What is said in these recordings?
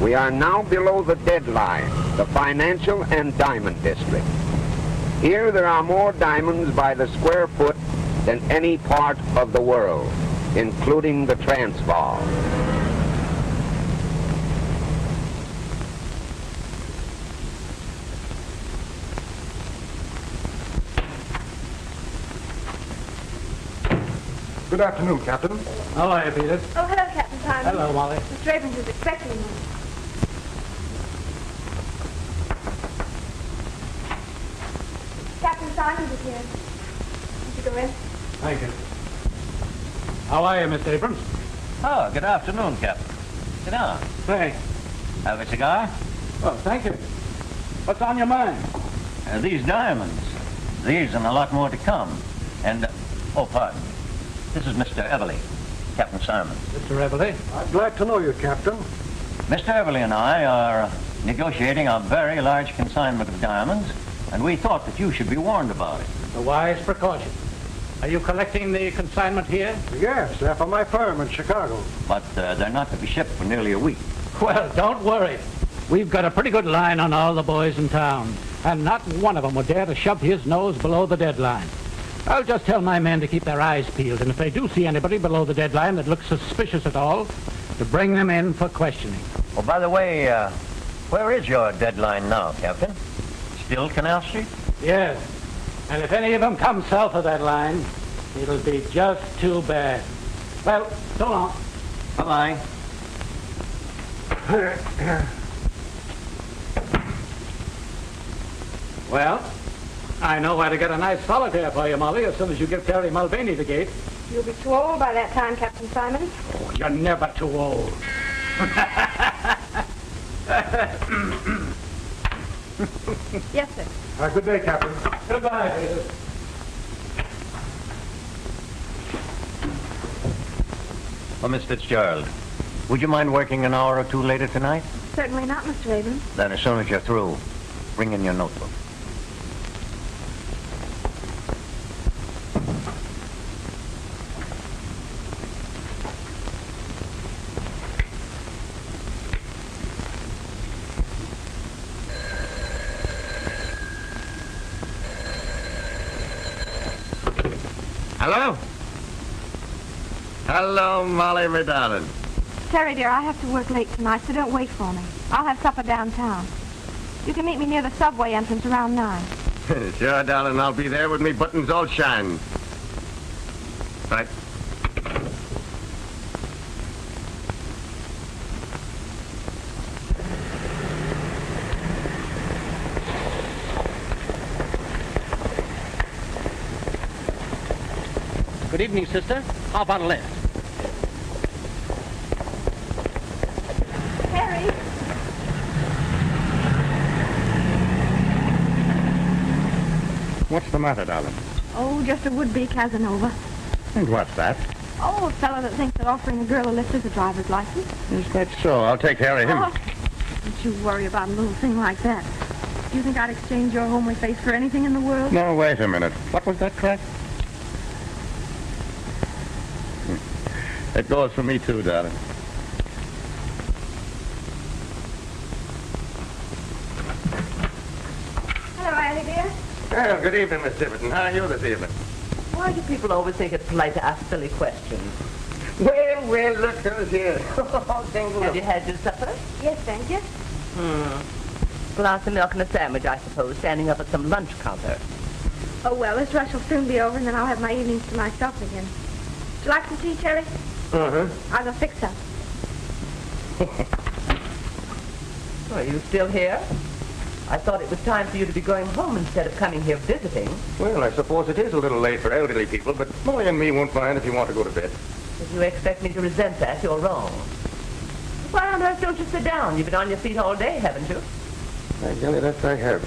We are now below the deadline, the financial and diamond district. Here there are more diamonds by the square foot than any part of the world, including the Transvaal. Good afternoon, Captain. How are you, Peter? Oh, hello, Captain Simon. Hello, Molly. Mr. Abrams is expecting you. Captain Simon is here. Won't you go in? Thank you. How are you, Mr. Abrams? Oh, good afternoon, Captain. Sit down. Thanks. Have a cigar? Oh, thank you. What's on your mind? These diamonds. These and a lot more to come. And, oh, pardon. This is Mr. Everly, Captain Simon. Mr. Everly? I'm glad to know you, Captain. Mr. Everly and I are negotiating a very large consignment of diamonds, and we thought that you should be warned about it. A wise precaution. Are you collecting the consignment here? Yes, they're for my firm in Chicago. But they're not to be shipped for nearly a week. Well, don't worry. We've got a pretty good line on all the boys in town, and not one of them would dare to shove his nose below the deadline. I'll just tell my men to keep their eyes peeled, and if they do see anybody below the deadline that looks suspicious at all, to bring them in for questioning. Oh, by the way, where is your deadline now, Captain? Still Canal Street? Yes, and if any of them come south of that line, it'll be just too bad. Well, so long. Bye-bye. Well, I know where to get a nice solitaire for you, Molly, as soon as you give Terry Mulvaney the gate. You'll be too old by that time, Captain Simon. Oh, you're never too old. Yes, sir. Good day, Captain. Goodbye, Peter. Oh, Miss Fitzgerald, would you mind working an hour or two later tonight? Certainly not, Mr. Abrams. Then as soon as you're through, bring in your notebook. Hello? Hello, Molly, my darling. Terry, dear, I have to work late tonight, so don't wait for me. I'll have supper downtown. You can meet me near the subway entrance around 9. Sure, darling, I'll be there with me buttons all shine. Right. Good evening, sister. How about a lift? Terry! What's the matter, darling? Oh, just a would-be Casanova. And what's that? Oh, a fellow that thinks that offering a girl a lift is a driver's license. Is that so? I'll take care of him. Oh, don't you worry about a little thing like that. Do you think I'd exchange your homely face for anything in the world? No, wait a minute. What was that crack? It goes for me, too, darling. Hello, Annie, dear. Well, good evening, Miss Tiverton. How are you this evening? Why do people always think it's polite to ask silly questions? Well, look who's here. Have you had your supper? Yes, thank you. Glass of milk and a sandwich, I suppose, standing up at some lunch counter. Oh, well, this rush will soon be over, and then I'll have my evenings to myself again. Would you like some tea, Terry? Uh-huh. I'll go fix some. Are you still here? I thought it was time for you to be going home instead of coming here visiting. Well, I suppose it is a little late for elderly people, but Molly and me won't mind if you want to go to bed. If you expect me to resent that, you're wrong. Why on earth don't you sit down? You've been on your feet all day, haven't you? I tell you, that I have.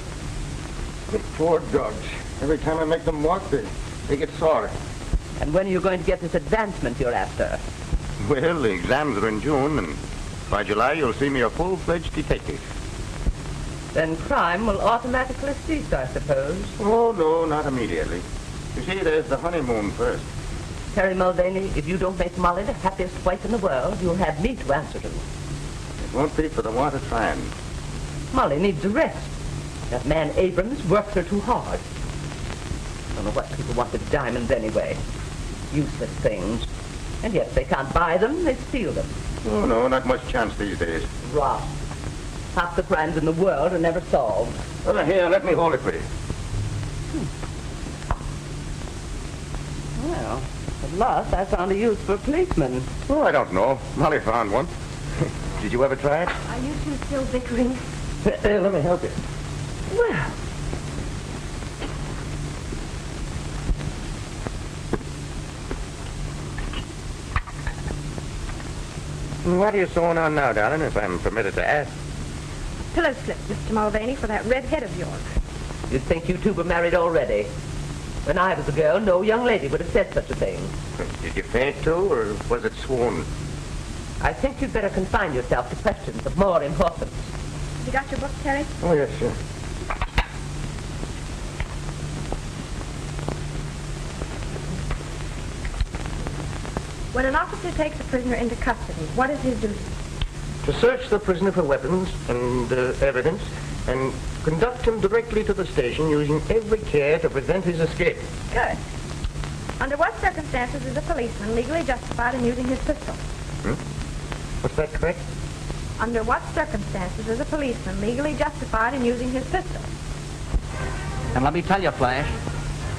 The poor dogs. Every time I make them walk, they get sore. And when are you going to get this advancement you're after? Well, the exams are in June, and by July you'll see me a full-fledged detective. Then crime will automatically cease, I suppose. Oh, no, not immediately. You see, there's the honeymoon first. Terry Mulvaney, if you don't make Molly the happiest wife in the world, you'll have me to answer to. Won't be for the want of trying. Molly needs a rest. That man Abrams works her too hard. Don't know what people want with diamonds anyway. Useless things. And yet if they can't buy them, they steal them. Oh, no, not much chance these days. Rot. Half the crimes in the world are never solved. Well, here, let me hold it for you. Well, at last I found a use for a policeman. Oh, I don't know. Molly found one. Did you ever try it? Are you two still bickering? Here, let me help you. Well, What are you sewing on now, darling, if I'm permitted to ask? Pillow slip, Mr. Mulvaney, for that red head of yours. you'd think you two were married already. When I was a girl, no young lady would have said such a thing. Did you faint too, or was it swoon? I think you'd better confine yourself to questions of more importance. You got your book, Terry? Oh, yes, sir. When an officer takes a prisoner into custody, what is his duty? To search the prisoner for weapons and evidence, and conduct him directly to the station using every care to prevent his escape. Good. Under what circumstances is a policeman legally justified in using his pistol? What's that, correct? Under what circumstances is a policeman legally justified in using his pistol? And let me tell you, Flash,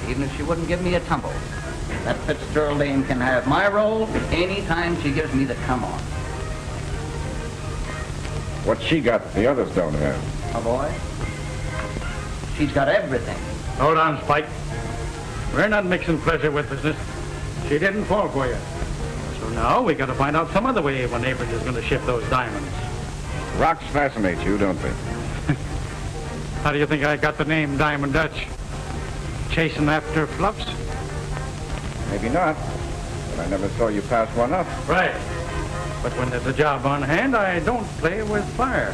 even if she wouldn't give me a tumble, that Fitzgerald Lane can have my role any time she gives me the come on. What's she got that the others don't have? Oh, boy. She's got everything. Hold on, Spike. We're not mixing pleasure with business. She didn't fall for you. So now we got to find out some other way when Abrams is going to ship those diamonds. Rocks fascinate you, don't they? How do you think I got the name Diamond Dutch? Chasing after fluffs? Maybe not. But I never saw you pass one up. Right. But when there's a job on hand, I don't play with fire.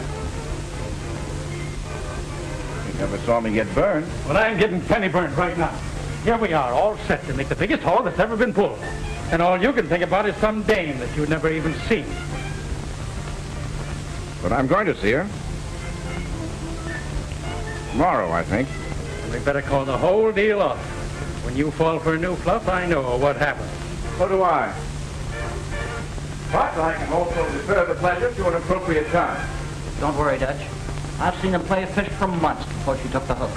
You never saw me get burned. Well, I'm getting penny burned right now. Here we are, all set to make the biggest haul that's ever been pulled. And all you can think about is some dame that you've never even seen. But I'm going to see her. Tomorrow, I think. And we better call the whole deal off. When you fall for a new fluff, I know what happened. So do I. But I can also defer the pleasure to an appropriate time. Don't worry, Dutch. I've seen him play a fish for months before she took the hook.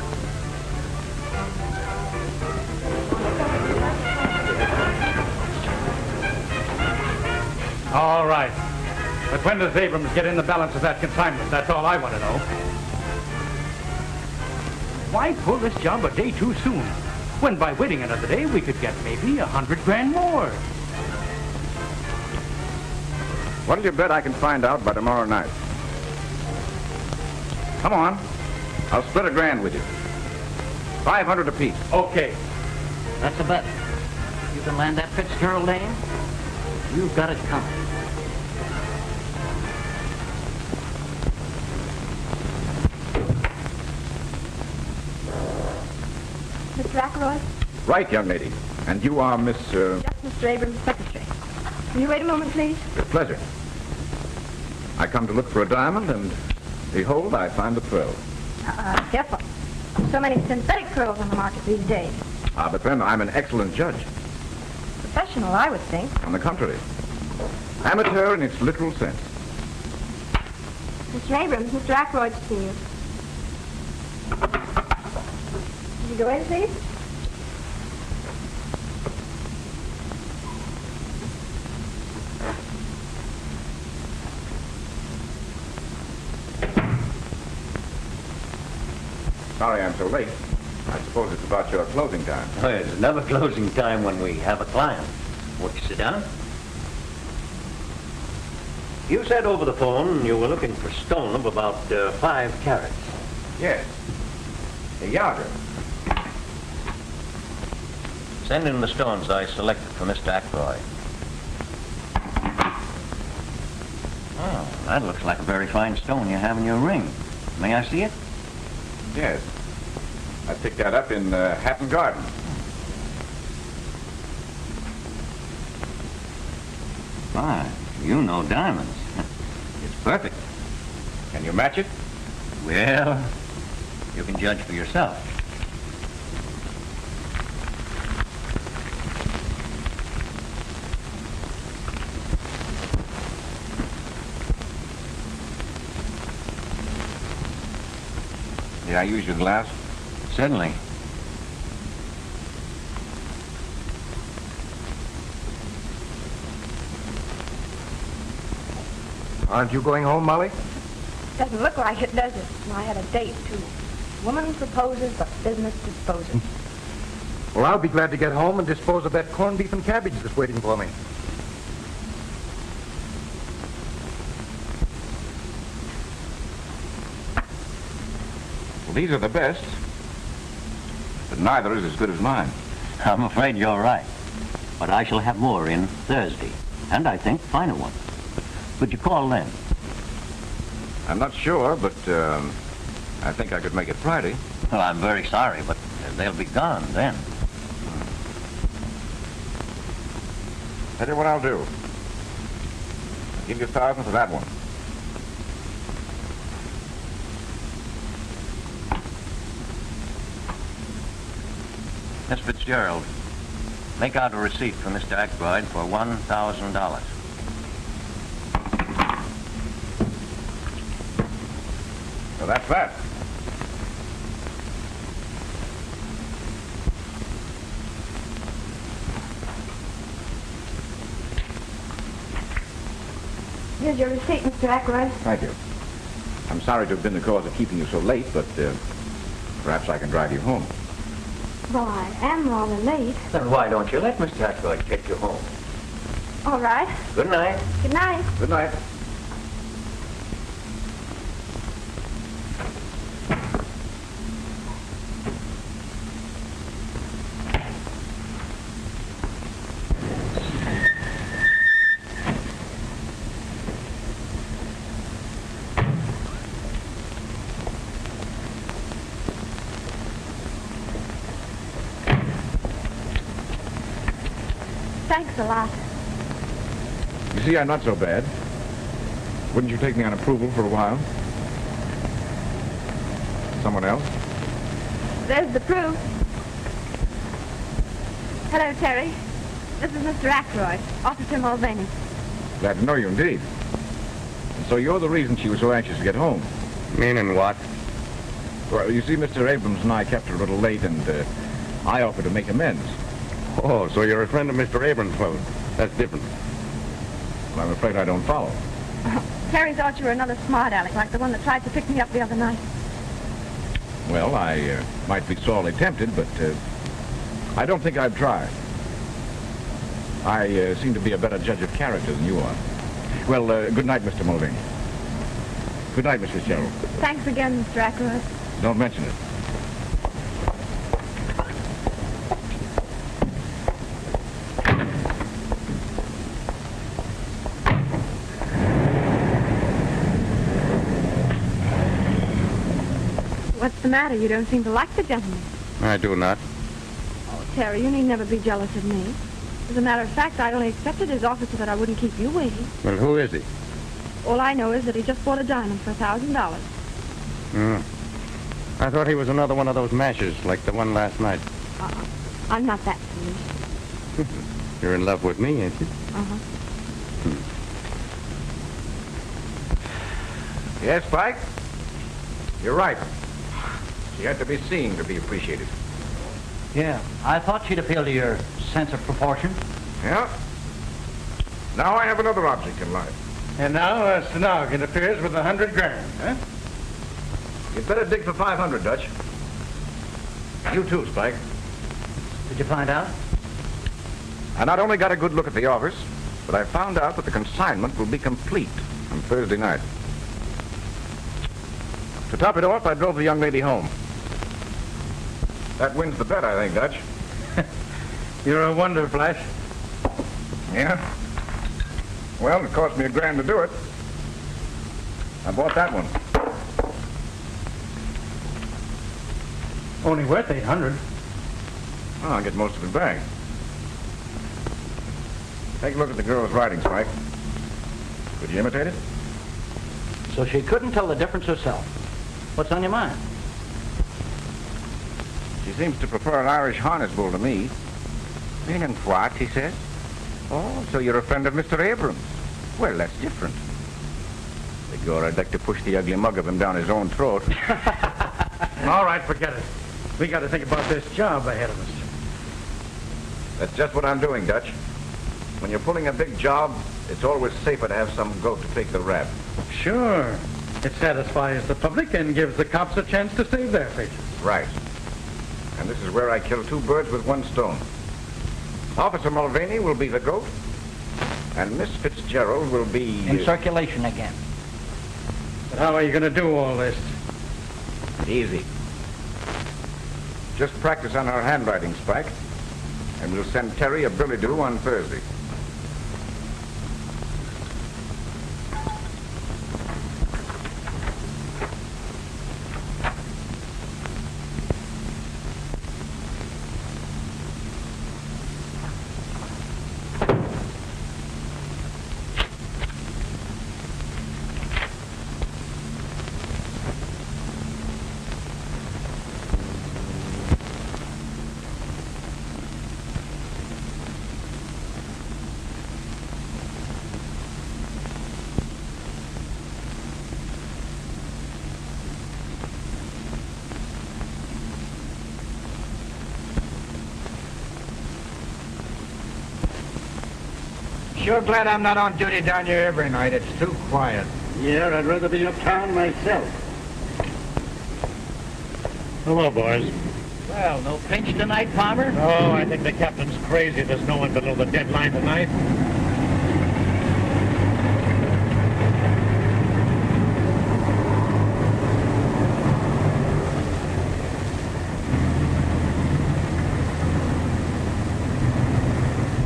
All right. But when does Abrams get in the balance of that consignment? That's all I want to know. Why pull this job a day too soon? When by waiting another day, we could get maybe $100 grand more. What'll you bet I can find out by tomorrow night? Come on. I'll split $1 grand with you. 500 apiece. Okay. That's a bet. You can land that Fitzgerald Lane, you've got it coming. Mr. Ackroyd? Right, young lady. And you are Miss, Just Mr. Abrams' secretary. Will you wait a moment, please? With pleasure. I come to look for a diamond, and behold, I find the pearl. Careful. So many synthetic pearls on the market these days. Ah, but then I'm an excellent judge. Professional, I would think. On the contrary. Amateur in its literal sense. Mr. Abrams, Mr. Ackroyd to see you. Will you go in, please? Sorry I'm so late. I suppose it's about your closing time. Oh, it's never closing time when we have a client. Won't you sit down? You said over the phone you were looking for stone of about 5 carats. Yes. A yarder. Send in the stones I selected for Mr. Ackroyd. Oh, that looks like a very fine stone you have in your ring. May I see it? Yes. I picked that up in Hatton Garden. My, you know diamonds. It's perfect. Can you match it? Well, you can judge for yourself. May I use your glass? Certainly. Aren't you going home, Molly? Doesn't look like it, does it? I had a date, too. Woman proposes, but business disposes. Well, I'll be glad to get home and dispose of that corned beef and cabbage that's waiting for me. Well, these are the best, but neither is as good as mine. I'm afraid you're right. But I shall have more in Thursday, and I think finer ones. Could you call then? I'm not sure, but I think I could make it Friday. Well, I'm very sorry, but they'll be gone then. Tell you what I'll do. I'll give you 1,000 for that one. Miss Fitzgerald, make out a receipt for Mr. Ackroyd for $1,000. So that's that. Here's your receipt, Mr. Ackroyd. Thank you. I'm sorry to have been the cause of keeping you so late, but perhaps I can drive you home. Well, I am rather late. Then why don't you let Mr. Ackroyd take you home? All right. Good night. Good night. Good night. Thanks a lot. You see, I'm not so bad. Wouldn't you take me on approval for a while? Someone else? There's the proof. Hello, Terry. This is Mr. Ackroyd, Officer Mulvaney. Glad to know you indeed. And so you're the reason she was so anxious to get home. Meaning what? Well, you see, Mr. Abrams and I kept her a little late, and I offered to make amends. Oh, so you're a friend of Mr. Abrams' fellow. That's different. Well, I'm afraid I don't follow. Terry thought you were another smart aleck, like the one that tried to pick me up the other night. Well, I might be sorely tempted, but I don't think I'd try. I seem to be a better judge of character than you are. Well, good night, Mr. Mulvaney. Good night, Miss Fitzgerald. Thanks again, Mr. Ackroyd. Don't mention it. What's the matter? You don't seem to like the gentleman. I do not. Oh, Terry, you need never be jealous of me. As a matter of fact, I only accepted his offer so that I wouldn't keep you waiting. Well, who is he? All I know is that he just bought a diamond for $1,000. I thought he was another one of those mashers, like the one last night. I'm not that foolish. You're in love with me, ain't you? Uh-huh. Yes, Spike? You're right. She had to be seen to be appreciated. Yeah, I thought she'd appeal to your sense of proportion. Yeah? Now I have another object in life. And now Stenog interferes with 100 grand, huh? You'd better dig for 500, Dutch. You too, Spike. Did you find out? I not only got a good look at the office, but I found out that the consignment will be complete on Thursday night. To top it off, I drove the young lady home. That wins the bet, I think, Dutch. You're a wonder, Flash. Yeah? Well, it cost me $1,000 to do it. I bought that one. Only worth 800. Oh, I'll get most of it back. Take a look at the girl's writing, Spike. Could you imitate it? so she couldn't tell the difference herself. What's on your mind? She seems to prefer an Irish harness bull to me. Meaning what, he says? Oh, so you're a friend of Mr. Abrams. Well, that's different. Begor, I'd like to push the ugly mug of him down his own throat. All right, forget it. We got to think about this job ahead of us. That's just what I'm doing, Dutch. When you're pulling a big job, it's always safer to have some goat to take the rap. Sure. It satisfies the public and gives the cops a chance to save their faces. Right. And this is where I kill two birds with one stone. Officer Mulvaney will be the goat, and Miss Fitzgerald will be... In circulation again. But how are you going to do all this? Easy. Just practice on her handwriting, Spike, and we'll send Terry a billy-do on Thursday. Sure glad I'm not on duty down here every night. It's too quiet. Yeah, I'd rather be uptown myself. Hello, boys. Well, no pinch tonight, Palmer? Oh, I think the captain's crazy. There's no one below the deadline tonight.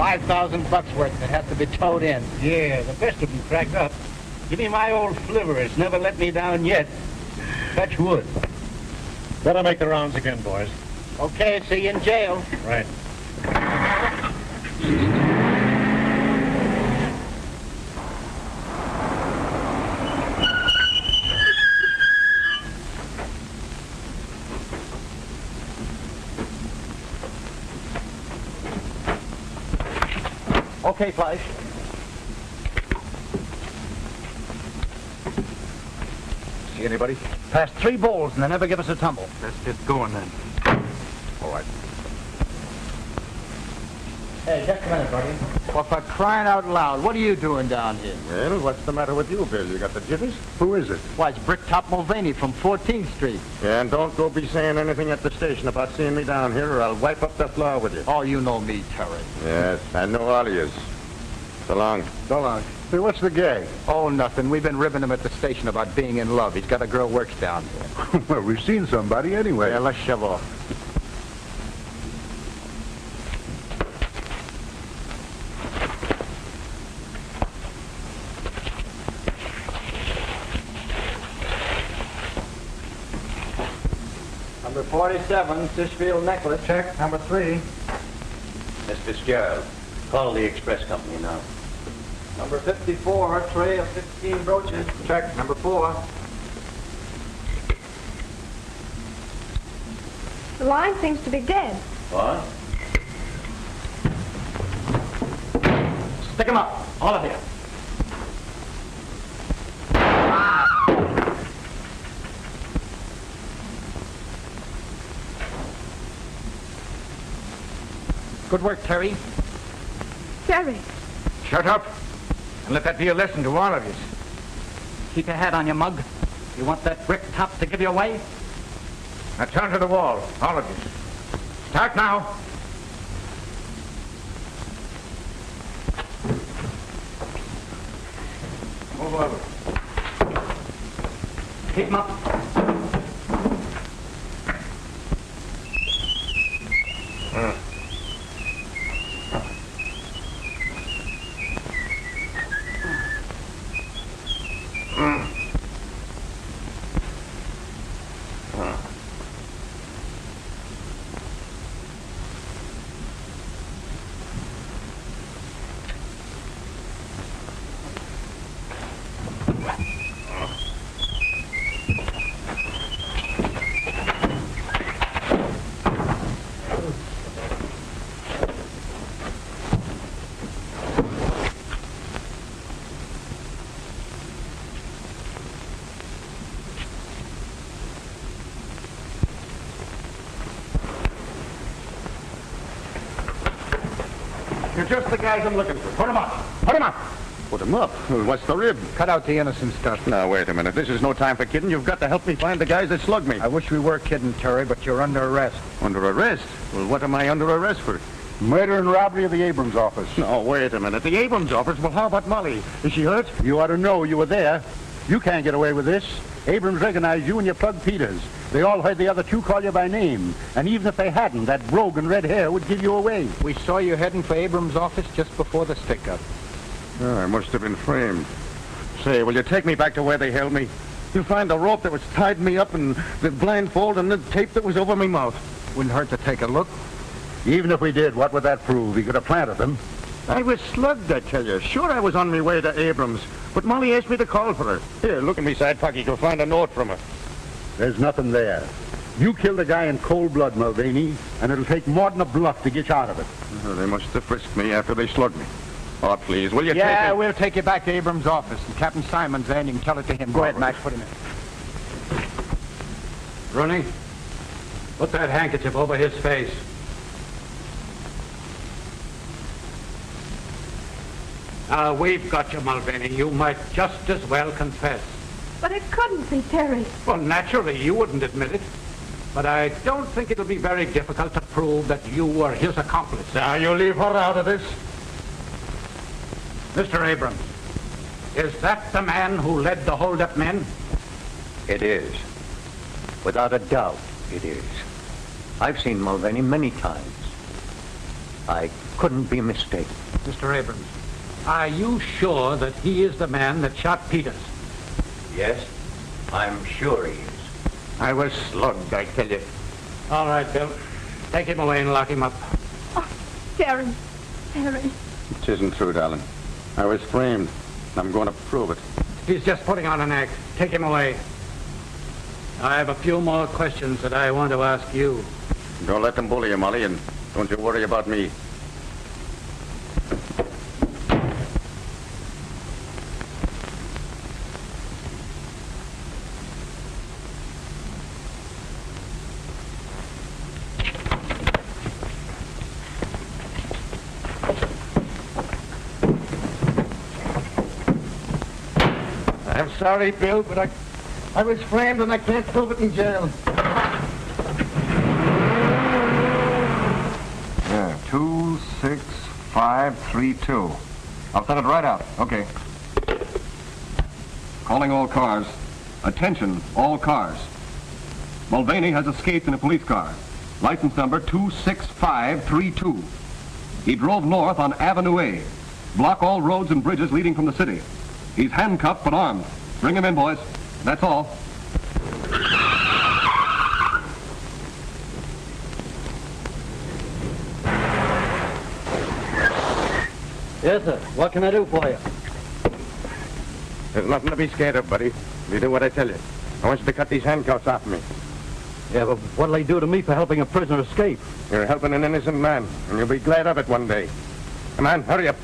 $5,000 worth that have to be towed in. Yeah, the best of them cracked up. Give me my old flivver. It's never let me down yet. Touch wood. Better make the rounds again, boys. Okay, see you in jail. Right. Okay, Flash. See anybody? Passed 3 bowls and they never give us a tumble. Let's get going then. All right. Hey, just a minute, buddy. Well, for crying out loud, what are you doing down here? Well, what's the matter with you, Bill? You got the jitteys? Who is it? Why, it's Bricktop Mulvaney from 14th Street. Yeah, and don't go be saying anything at the station about seeing me down here, or I'll wipe up the floor with you. Oh, you know me, Terry. Yes, I know all of yous. So long. So long. Hey, what's the gag? Oh, nothing. We've been ribbing him at the station about being in love. He's got a girl works down here. Well, we've seen somebody anyway. Yeah, let's shove off. Number 47, Fishfield necklace. Check. Number 3. Miss Fitzgerald, call the express company now. Number 54, tray of 15 brooches. Check. Number 4. The line seems to be dead. What? Stick 'em up, all of you. Good work, Terry. Terry. Shut up. And let that be a lesson to all of you. Keep your hat on your mug. You want that brick top to give you away? Now turn to the wall, all of you. Start now. Move over. Keep 'em up. just the guys I'm looking for. Put them up. Put them up. Put them up? Well, what's the rib? Cut out the innocent stuff. Now, wait a minute. This is no time for kidding. You've got to help me find the guys that slugged me. I wish we were kidding, Terry, but you're under arrest. Under arrest? Well, what am I under arrest for? Murder and robbery of the Abrams office. No, wait a minute. The Abrams office? Well, how about Molly? Is she hurt? You ought to know. You were there. You can't get away with this. Abrams recognized you and you plugged Peters. They all heard the other two call you by name. And even if they hadn't, that brogue in red hair would give you away. We saw you heading for Abrams' office just before the stick-up. Oh, I must have been framed. Say, will you take me back to where they held me? You'll find the rope that was tied me up and the blindfold and the tape that was over my mouth. Wouldn't hurt to take a look. Even if we did, what would that prove? He could have planted them. I was slugged, I tell you. Sure, I was on my way to Abrams, but Molly asked me to call for her. Here, look in my side pocket. You'll find a note from her. There's nothing there. You killed a guy in cold blood, Mulvaney, and it'll take more than a bluff to get you out of it. Oh, they must have frisked me after they slugged me. Oh, please, will you take me? Yeah, we'll take you back to Abrams' office, and Captain Simon's there, and you can tell it to him. Go ahead, Max, put him in. Rooney, put that handkerchief over his face. Now, we've got you, Mulvaney. You might just as well confess. But it couldn't be Terry. Well, naturally, you wouldn't admit it. But I don't think it'll be very difficult to prove that you were his accomplice. Now, you leave her out of this. Mr. Abrams, is that the man who led the hold-up men? It is. Without a doubt, it is. I've seen Mulvaney many times. I couldn't be mistaken. Mr. Abrams, are you sure that he is the man that shot Peters? Yes, I'm sure he is. I was slugged, I tell you. All right, Bill. Take him away and lock him up. Oh, Terry. Terry. It isn't true, darling. I was framed. I'm going to prove it. He's just putting on an act. Take him away. I have a few more questions that I want to ask you. Don't let them bully you, Molly, and don't you worry about me. I'm sorry, Bill, but I was framed and I can't prove it in jail. Yeah, 26532. I'll send it right out. Okay. Calling all cars. Attention, all cars. Mulvaney has escaped in a police car. License number 26532. He drove north on Avenue A. Block all roads and bridges leading from the city. He's handcuffed but armed. Bring him in, boys. That's all. Yes, sir. What can I do for you? There's nothing to be scared of, buddy. You do what I tell you. I want you to cut these handcuffs off me. Yeah, but what'll they do to me for helping a prisoner escape? You're helping an innocent man, and you'll be glad of it one day. Come on, hurry up.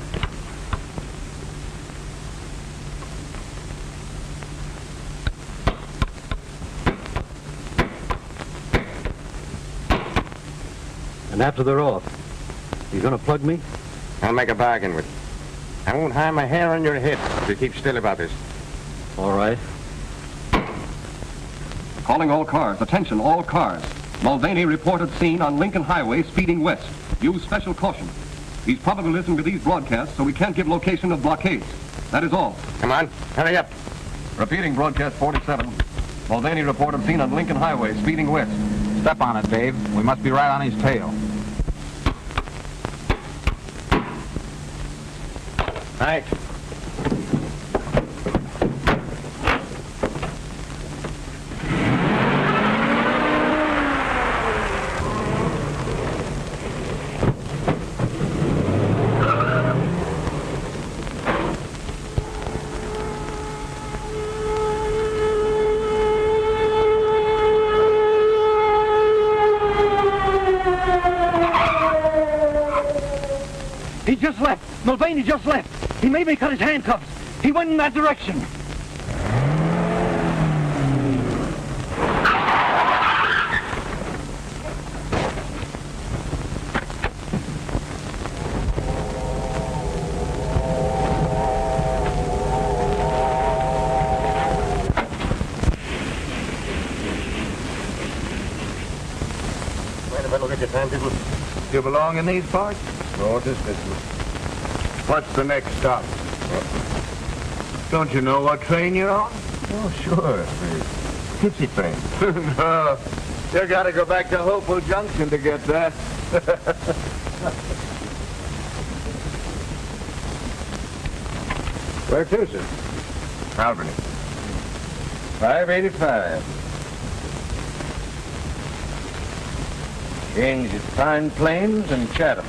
And after they're off, you gonna plug me? I'll make a bargain with you. I won't harm a hair on your head if you keep still about this. All right. Calling all cars. Attention, all cars. Mulvaney reported seen on Lincoln Highway speeding west. Use special caution. He's probably listening to these broadcasts, so we can't give location of blockades. That is all. Come on, hurry up. Repeating broadcast 47. Mulvaney reported seen on Lincoln Highway speeding west. Step on it, Dave. We must be right on his tail. Right. He just left. Mulvaney just left. He made me cut his handcuffs. He went in that direction. fellow get your timetable? You belong in these parts? No, just business. What's the next stop? Don't you know what train you're on? Oh, sure. The Tipsy train. No. You gotta go back to Hopewell Junction to get that. Where to, sir? Albany. 585. Change at Pine Plains and Chatham.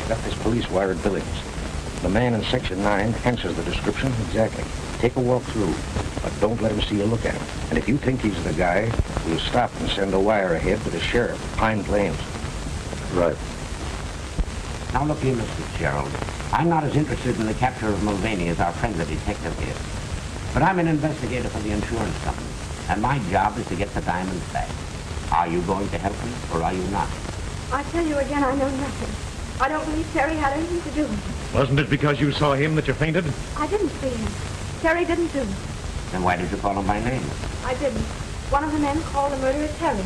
Got this police wire at Billings. The man in Section 9 answers the description exactly. Take a walk through, but don't let him see you look at him. And if you think he's the guy, we'll stop and send a wire ahead to the sheriff, Pine Plains. Right. Now look here, Mr. Gerald. I'm not as interested in the capture of Mulvaney as our friend the detective is. But I'm an investigator for the insurance company, and my job is to get the diamonds back. Are you going to help me, or are you not? I tell you again, I know nothing. I don't believe Terry had anything to do with it. Wasn't it because you saw him that you fainted? I didn't see him. Terry didn't do it. Then why did you call him by name? I didn't. One of the men called the murderer Terry.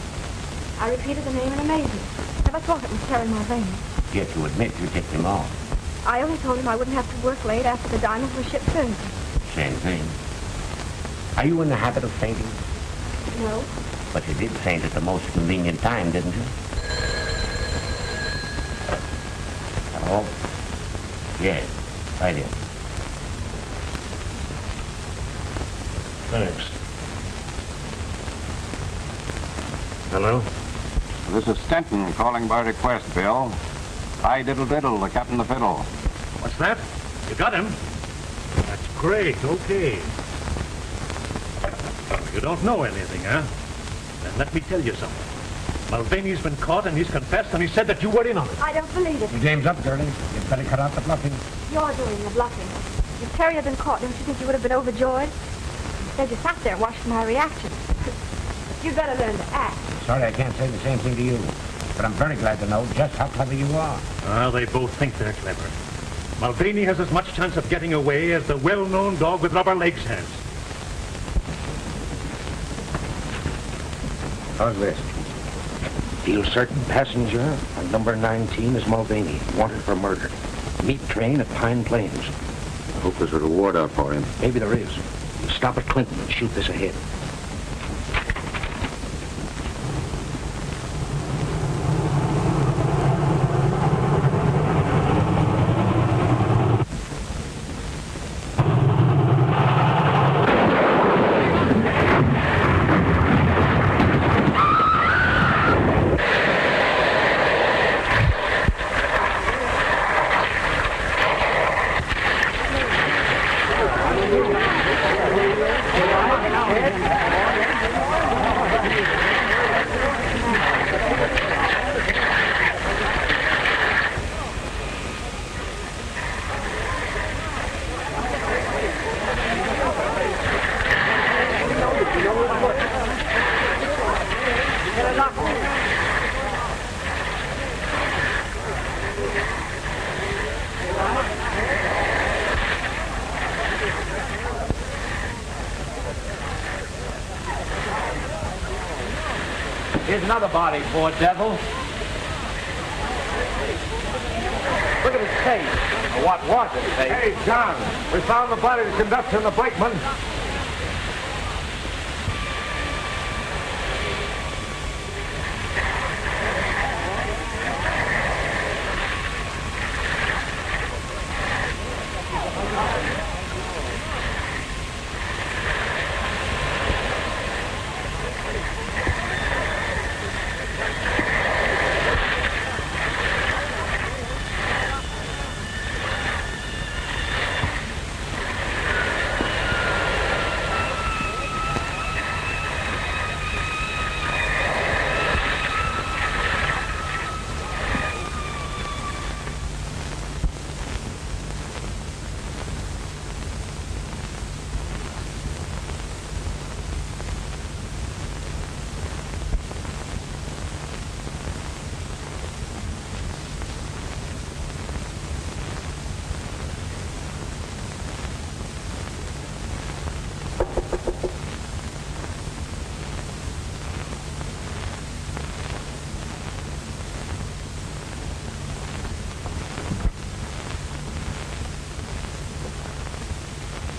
I repeated the name in amazement. Never thought it was Terry Mulvaney. Yet you admit you tipped him off. I only told him I wouldn't have to work late after the diamonds were shipped Thursday. Same thing. Are you in the habit of fainting? No. But you did faint at the most convenient time, didn't you? Hello? Yes, right here. Thanks. Hello? This is Stenton calling by request, Bill. Hi, diddle diddle, the captain of the fiddle. What's that? You got him? That's great, okay. You don't know anything, huh? Then let me tell you something. Mulvaney's been caught and he's confessed and he said that you were in on it. I don't believe it. Your game's up, girlie. You'd better cut out the bluffing. You're doing the bluffing. If Terry had been caught, don't you think you would have been overjoyed? Instead, you sat there and watched my reaction. You'd better learn to act. Sorry I can't say the same thing to you. But I'm very glad to know just how clever you are. Well, they both think they're clever. Mulvaney has as much chance of getting away as the well-known dog with rubber legs has. How's this? Feel certain passenger on number 19 is Mulvaney, wanted for murder. Meet train at Pine Plains. I hope there's a reward out for him. Maybe there is. You stop at Clinton and shoot this ahead. Here's another body, poor devil. Look at his face. Or what was his face? Hey, John, we found the body of the conductor and the brakeman.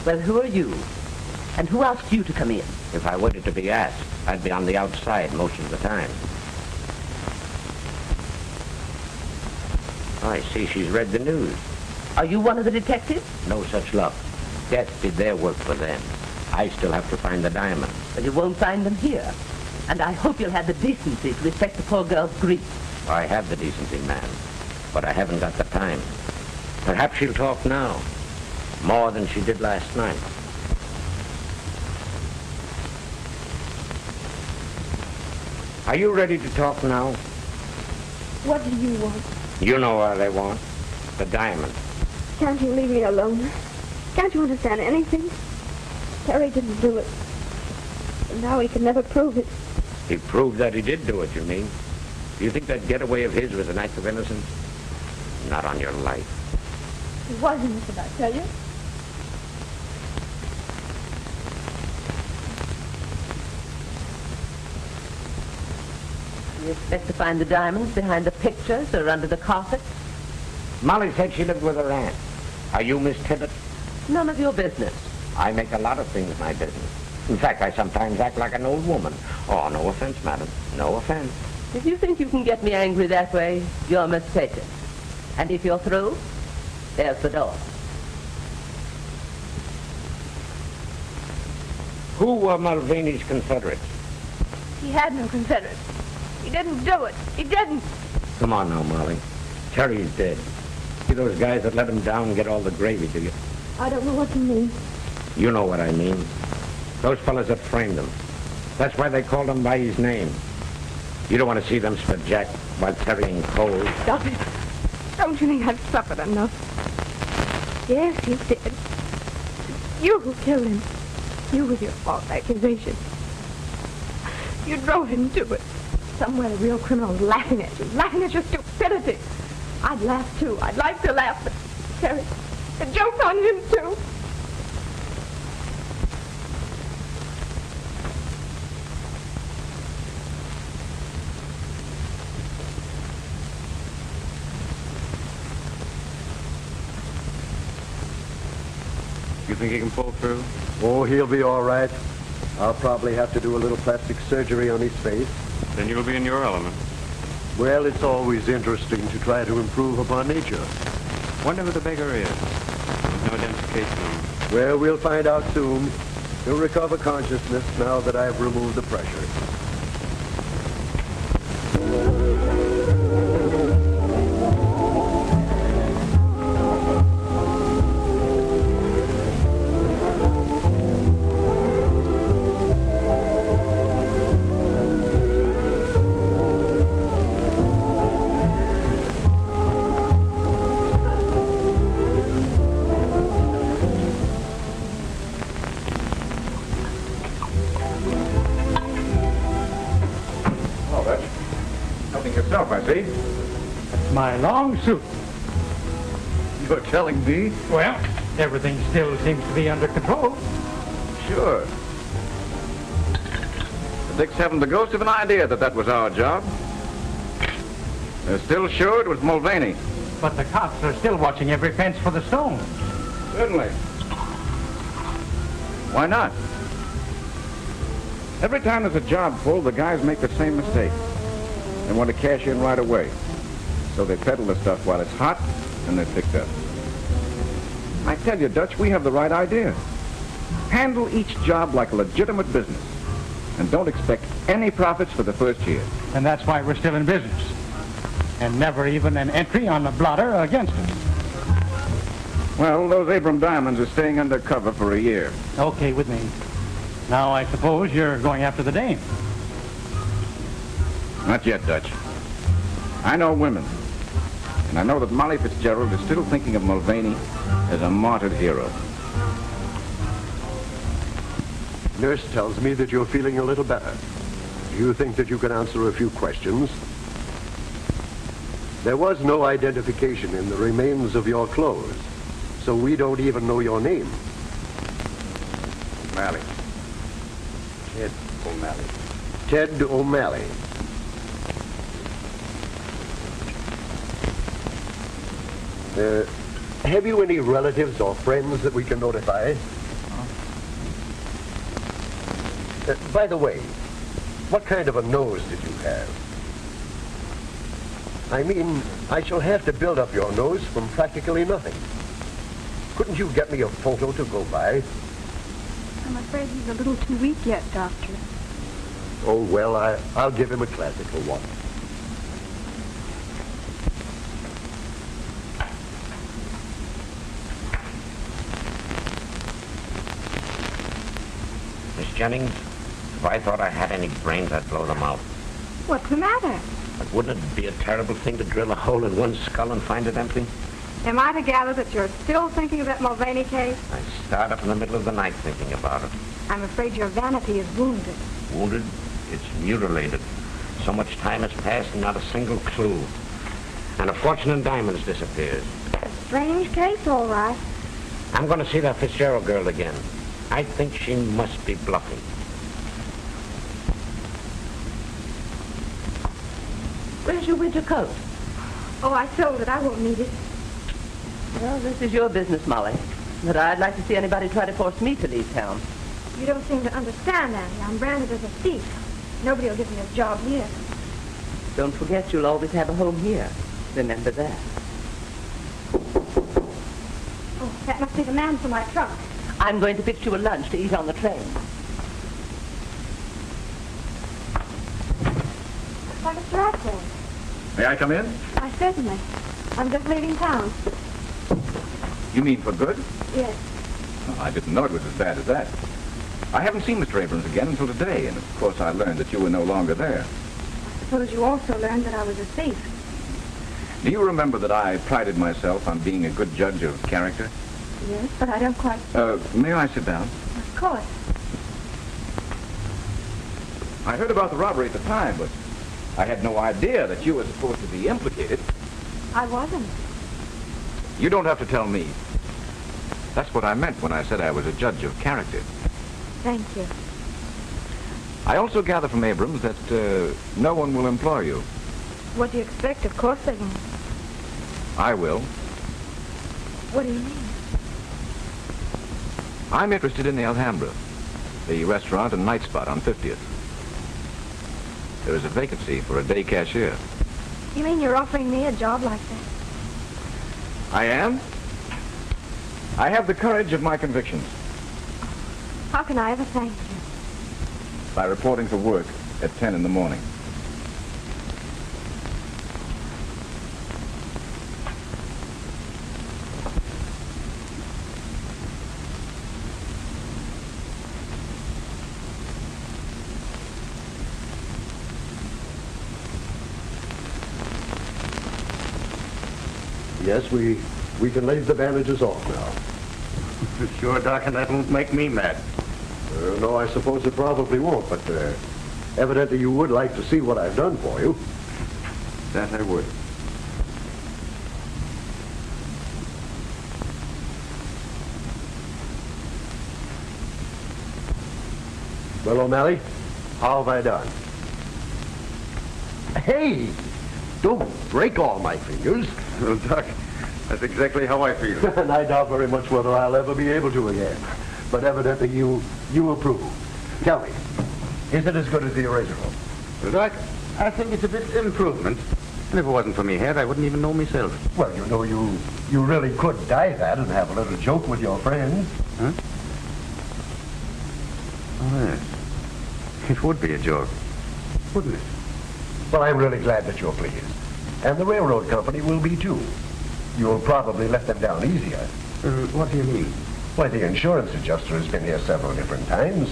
Well, who are you? And who asked you to come in? If I waited to be asked, I'd be on the outside most of the time. I see she's read the news. Are you one of the detectives? No such luck. Death did their work for them. I still have to find the diamonds. But you won't find them here. And I hope you'll have the decency to respect the poor girl's grief. I have the decency, ma'am, but I haven't got the time. Perhaps she'll talk now, more than she did last night. Are you ready to talk now? What do you want? You know what I want. The diamond. Can't you leave me alone? Can't you understand anything? Terry didn't do it. And now he can never prove it. He proved that he did do it, you mean? Do you think that getaway of his was an act of innocence? Not on your life. It was innocent, I tell you. You expect to find the diamonds behind the pictures or under the carpet? Molly said she lived with her aunt. Are you Miss Tibbet? None of your business. I make a lot of things my business. In fact, I sometimes act like an old woman. Oh, no offense, madam. No offense. If you think you can get me angry that way, you're mistaken. And if you're through, there's the door. Who were Mulvaney's Confederates? He had no Confederates. He didn't do it. He didn't. Come on now, Molly. Terry's dead. See those guys that let him down and get all the gravy, do you? I don't know what you mean. You know what I mean. Those fellas that framed him. That's why they called him by his name. You don't want to see them spit Jack while carrying coal. Stop it. Don't you think I've suffered enough? Yes, he's dead. You who killed him. You with your false accusation. You drove him to it. Somewhere the real criminal's laughing at you. Laughing at your stupidity. I'd laugh too. I'd like to laugh, but Terry, the joke's on him too. You think he can pull through? Oh, he'll be all right. I'll probably have to do a little plastic surgery on his face. Then you'll be in your element. Well, it's always interesting to try to improve upon nature. Wonder who the beggar is. There's no identification on him. Well, we'll find out soon. He'll recover consciousness now that I've removed the pressure. I see. My long suit. You're telling me? Well, everything still seems to be under control. Sure. The Dicks haven't the ghost of an idea that was our job. They're still sure it was Mulvaney. But the cops are still watching every fence for the stones. Certainly. Why not? Every time there's a job full, the guys make the same mistake. They want to cash in right away. So they peddle the stuff while it's hot, and they're picked up. I tell you, Dutch, we have the right idea. Handle each job like a legitimate business. And don't expect any profits for the first year. And that's why we're still in business. And never even an entry on the blotter against us. Well, those Abram diamonds are staying under cover for a year. Okay with me. Now, I suppose you're going after the dame. Not yet, Dutch. I know women. And I know that Molly Fitzgerald is still thinking of Mulvaney as a martyred hero. Nurse tells me that you're feeling a little better. Do you think that you can answer a few questions? There was no identification in the remains of your clothes, so we don't even know your name. O'Malley. Ted O'Malley. Ted O'Malley. Have you any relatives or friends that we can notify? By the way, what kind of a nose did you have? I mean, I shall have to build up your nose from practically nothing. Couldn't you get me a photo to go by? I'm afraid he's a little too weak yet, Doctor. Oh, well, I'll give him a classical one. Miss Jennings, if I thought I had any brains, I'd blow them out. What's the matter? But wouldn't it be a terrible thing to drill a hole in one skull and find it empty? Am I to gather that you're still thinking of that Mulvaney case? I start up in the middle of the night thinking about it. I'm afraid your vanity is wounded. Wounded? It's mutilated. So much time has passed and not a single clue. And a fortune in diamonds disappears. A strange case, all right. I'm going to see that Fitzgerald girl again. I think she must be bluffing. Where's your winter coat? Oh, I sold it. I won't need it. Well, this is your business, Molly. But I'd like to see anybody try to force me to leave town. You don't seem to understand, Annie. I'm branded as a thief. Nobody will give me a job here. Don't forget you'll always have a home here. Remember that. Oh, that must be the man for my trunk. I'm going to fix you a lunch to eat on the train. Why, Mr. Atwood. May I come in? Why, certainly. I'm just leaving town. You mean for good? Yes. Oh, I didn't know it was as bad as that. I haven't seen Mr. Abrams again until today, and of course I learned that you were no longer there. I suppose you also learned that I was a thief. Do you remember that I prided myself on being a good judge of character? Yes, but I don't quite... May I sit down? Of course. I heard about the robbery at the time, but I had no idea that you were supposed to be implicated. I wasn't. You don't have to tell me. That's what I meant when I said I was a judge of character. Thank you. I also gather from Abrams that no one will employ you. What do you expect? Of course they won't. I will. What do you mean? I'm interested in the Alhambra, the restaurant and night spot on 50th. There is a vacancy for a day cashier. You mean you're offering me a job like that? I am? I have the courage of my convictions. How can I ever thank you? By reporting for work at 10 in the morning. Yes, we can leave the bandages off now. Sure, Doc, and that won't make me mad. No, I suppose it probably won't, but evidently you would like to see what I've done for you. That I would. Well, O'Malley, how have I done? Hey! Don't break all my fingers. Well, Doc, that's exactly how I feel. And I doubt very much whether I'll ever be able to again. But evidently you approve. Tell me, is it as good as the original? Well, Doc, I think it's a bit improvement. And if it wasn't for me head, I wouldn't even know myself. Well, you know, you really could dye that and have a little joke with your friends. Huh? Oh, yes. It would be a joke, wouldn't it? Well, I'm really glad that you're pleased. And the railroad company will be, too. You'll probably let them down easier. What do you mean? Why, the insurance adjuster has been here several different times.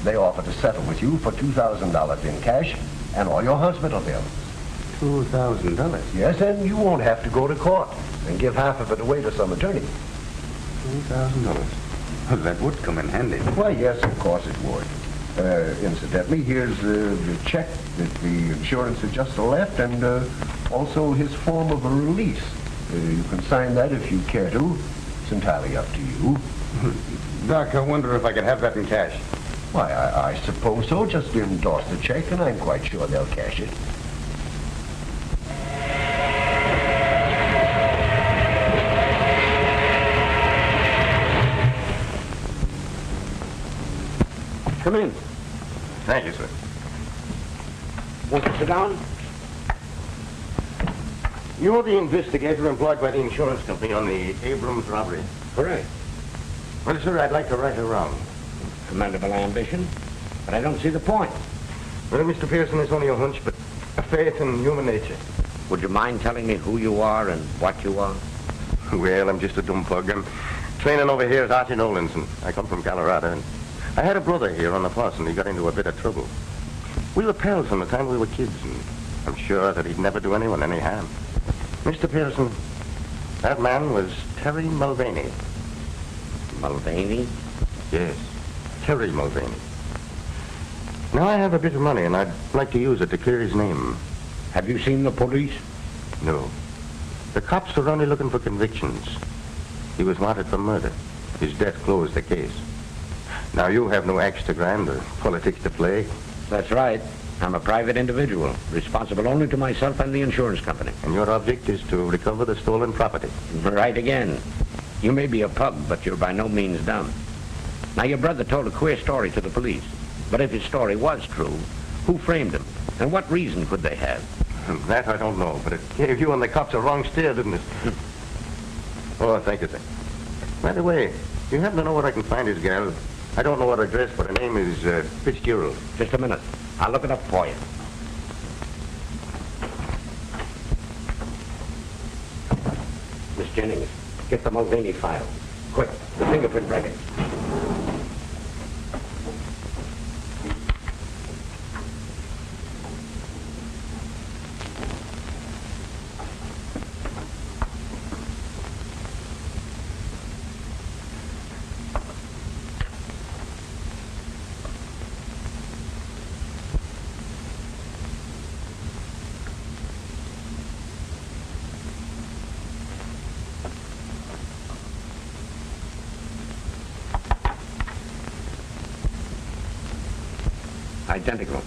They offer to settle with you for $2,000 in cash and all your hospital bills. $2,000? Yes, and you won't have to go to court and give half of it away to some attorney. $2,000? Well, that would come in handy. Why, yes, of course it would. Incidentally, here's the check that the insurance adjuster left and also his form of a release. You can sign that if you care to. It's entirely up to you. Doc, I wonder if I could have that in cash. Why, I suppose so. Just endorse the check and I'm quite sure they'll cash it. Come in. Thank you, sir. Want to sit down? You're the investigator employed by the insurance company on the Abrams robbery. Correct. Well, sir, I'd like to right her wrong. Commendable ambition, but I don't see the point. Well, Mr. Pearson, it's only a hunch, but a faith in human nature. Would you mind telling me who you are and what you are? Well, I'm just a dumb pug. I'm training over here at Archie Nolan's, and I come from Colorado. And I had a brother here on the force, and he got into a bit of trouble. We were pals from the time we were kids, and I'm sure that he'd never do anyone any harm. Mr. Pearson, that man was Terry Mulvaney. Mulvaney? Yes, Terry Mulvaney. Now, I have a bit of money, and I'd like to use it to clear his name. Have you seen the police? No. The cops are only looking for convictions. He was wanted for murder. His death closed the case. Now, you have no axe to grind or politics to play. That's right. I'm a private individual, responsible only to myself and the insurance company. And your object is to recover the stolen property. Right again. You may be a pug, but you're by no means dumb. Now, your brother told a queer story to the police. But if his story was true, who framed him? And what reason could they have? That I don't know, but it gave you and the cops a wrong steer, didn't it? Oh, thank you, sir. By the way, you happen to know where I can find his gal? I don't know her address, but her name is Fitzgerald. Just a minute. I'll look it up for you. Miss Jennings, get the Mulvaney file. Quick, the fingerprint record. Identical.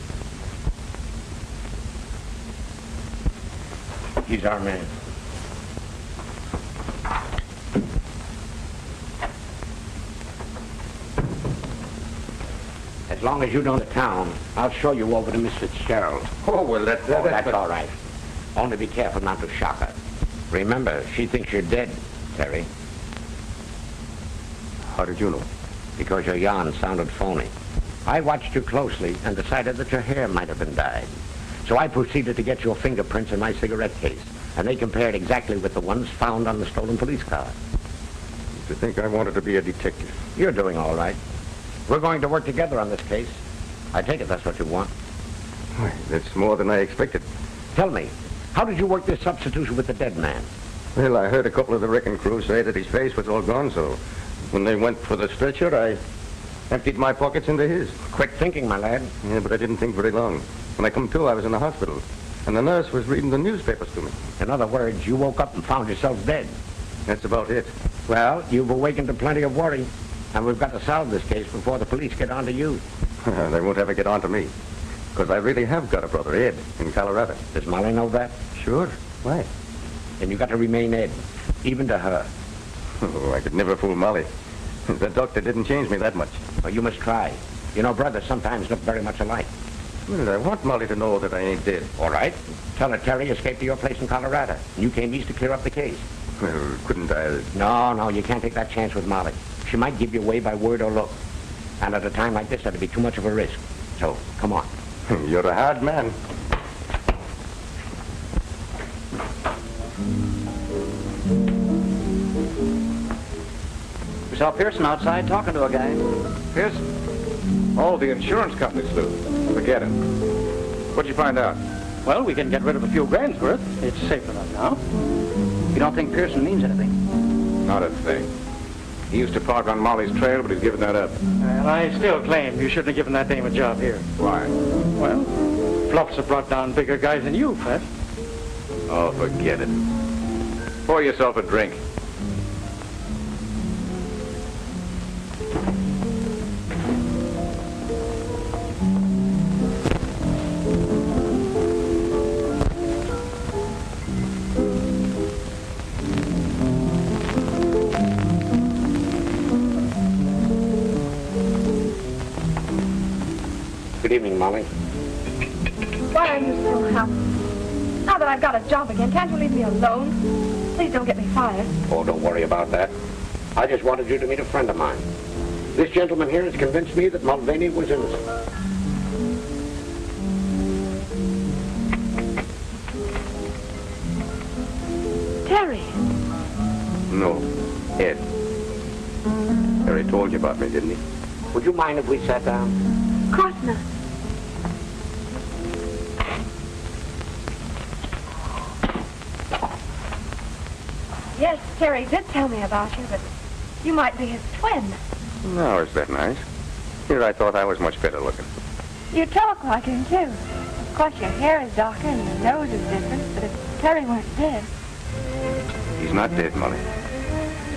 He's our man. As long as you know the town, I'll show you over to Miss Fitzgerald. Oh, well, that's all right. Only be careful not to shock her. Remember, she thinks you're dead, Terry. How did you know? Because your yarn sounded phony. I watched you closely and decided that your hair might have been dyed. So I proceeded to get your fingerprints in my cigarette case, and they compared exactly with the ones found on the stolen police car. To think I wanted to be a detective. You're doing all right. We're going to work together on this case. I take it that's what you want. That's more than I expected. Tell me, how did you work this substitution with the dead man? Well, I heard a couple of the wrecking crew say that his face was all gone, so when they went for the stretcher, I emptied my pockets into his. Quick thinking, my lad. Yeah, but I didn't think very long. When I come to, I was in the hospital, and the nurse was reading the newspapers to me. In other words, you woke up and found yourself dead. That's about it. Well, you've awakened to plenty of worry, and we've got to solve this case before the police get on to you. They won't ever get on to me, because I really have got a brother, Ed, in Colorado. Does Molly know that? Sure. Why? Then you got to remain Ed, even to her. Oh, I could never fool Molly. The doctor didn't change me that much. Well, you must try. You know, brothers sometimes look very much alike. Well, I want Molly to know that I ain't dead. All right. Tell her Terry escaped to your place in Colorado, and you came east to clear up the case. Well, couldn't I? No, you can't take that chance with Molly. She might give you away by word or look. And at a time like this, that'd be too much of a risk. So, come on. You're a hard man. We saw Pearson outside talking to a guy. Pearson? Oh, the insurance company sleuth. Forget it. What'd you find out? Well, we can get rid of a few grand's worth. It's safe enough now. You don't think Pearson means anything? Not a thing. He used to park on Molly's trail, but he's given that up. And I still claim you shouldn't have given that dame a job here. Why? Well, Fluffs have brought down bigger guys than you, Fred. Oh, forget it. Pour yourself a drink. Good evening, Molly. Why are you still out? Now that I've got a job again, can't you leave me alone? Please don't get me fired. Oh, don't worry about that. I just wanted you to meet a friend of mine. This gentleman here has convinced me that Mulvaney was innocent. Terry. No, Ed. Harry told you about me, didn't he? Would you mind if we sat down? Of course not. Yes, Terry did tell me about you, but you might be his twin. No, is that nice? Here I thought I was much better looking. You talk like him, too. Of course, your hair is darker and your nose is different, but if Terry weren't dead... He's not dead, Molly.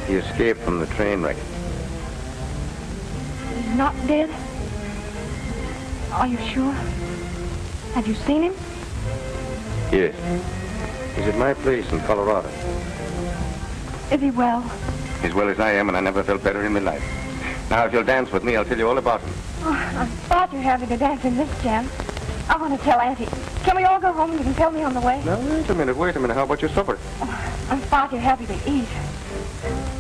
He escaped from the train wreck. He's not dead? Are you sure? Have you seen him? Yes. He's at my place in Colorado. Is he well? As well as I am, and I never felt better in my life. Now, if you'll dance with me, I'll tell you all about him. Oh, I'm far too happy to dance in this jam. I want to tell Auntie. Can we all go home and you can tell me on the way? Now, wait a minute. How about your supper? Oh, I'm far too happy to eat.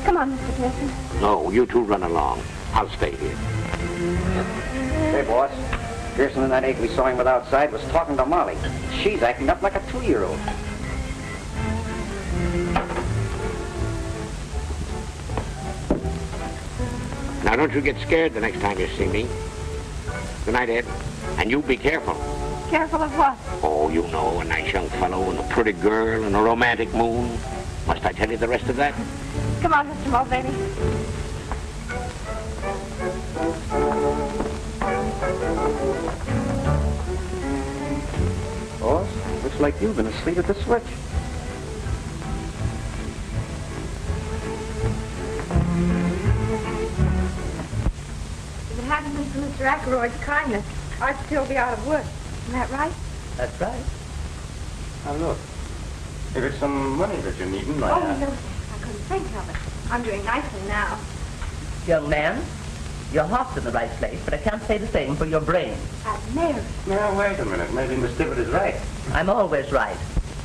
Come on, Mr. Pearson. No, you two run along. I'll stay here. Hey, boss. Pearson and that ape we saw him with outside was talking to Molly. She's acting up like a 2-year-old. Now, don't you get scared the next time you see me. Good night, Ed. And you be careful. Careful of what? Oh, you know, a nice young fellow and a pretty girl and a romantic moon. Must I tell you the rest of that? Come on, Mr. Mulvaney. Boss, looks like you've been asleep at the switch. If it hadn't been for Mr. Ackroyd's kindness, I'd still be out of work. Isn't that right? That's right. Now, look. If it's some money that you're needing, Oh, no, sir. I couldn't think of it. I'm doing nicely now. Young man, your heart's in the right place, but I can't say the same for your brain. I've married. Now, wait a minute. Maybe Miss Tibbet is right. I'm always right.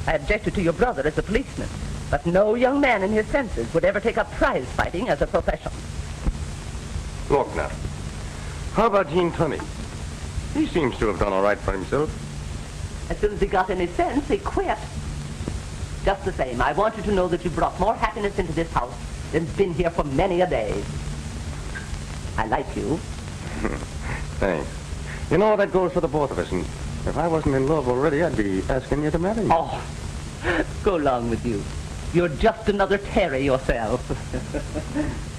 I objected to your brother as a policeman, but no young man in his senses would ever take up prize fighting as a profession. Look now. How about Gene Tunney? He seems to have done all right for himself. As soon as he got any sense, he quit. Just the same, I want you to know that you brought more happiness into this house than's been here for many a day. I like you. Thanks. You know, that goes for the both of us, and if I wasn't in love already, I'd be asking you to marry me. Oh, go along with you. You're just another Terry yourself.